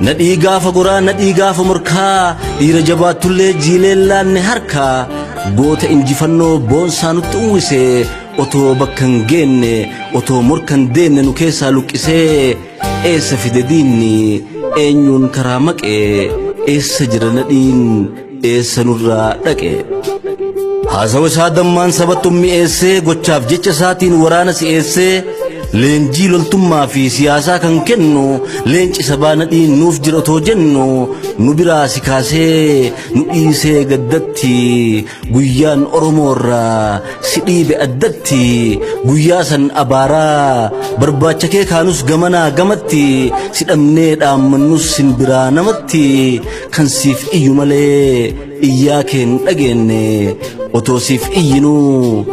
nadhii gaafa goraa nadhii gaafa murkaa dhiira jabaatullee jiileellaan ne harkaa goota injifannoo boonsaa nutti uwwise otoo bakka hin geenne otoo morkan deenne nu keessaa luqqisee eessa fide diinni eenyuun karaa maqee eessa jira nadhiin eessa nurraa dhaqe haasawa isaa dammaan sabattuun mi'eessee gochaaf jecha isaatiin waraana si'eessee leenjii loltummaa fi siyaasaa kan kennu leenci sabaa nadhiin nuuf jira otoo jennu nu biraa si kaasee nu dhiisee gaddatti guyyaan oromoorraa si dhiibe addatti guyyaa san abaaraa barbaacha kee kaanus gamanaa gamatti si dhabnee dhaammannus sin biraa namatti kan siif iyyu malee iyyaa keen dhageenne otoo siif iyyinuu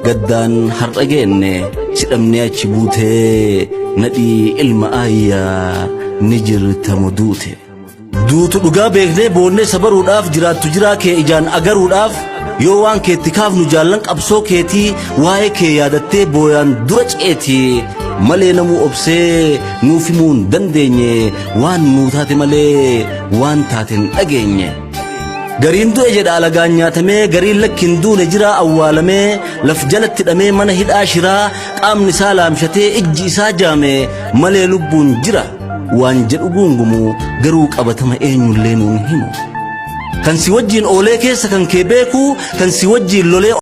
gaddaan har'a geenne sidhamnee achi buutee nadhii ilma ayyaa ni jirtamu duute duutu dhugaa beeknee boonnee sabaruudhaaf jiraattu jiraa kee ijaan agaruudhaaf yoo waan keetti kaafnu jaallan qabsoo keetii waa'ee kee yaadattee booyaan dura ceetii malee namuu obsee nuuf himuu hin dandeenye waan nuu taate malee waan taateen dhageenye gariin du'e jedha alagaan nyaatamee gariin lakkin duune jira awwaalamee laf jalatti hidhamee mana hidhaa shiraa qaamni isaa laamshatee ijji isaa jaame malee lubbuun jira waan jedhu guungumu garuu qabatama eenyullee nuun himu kan si wajjiin oolee keessa kan kee beeku kan si wajjiin lolee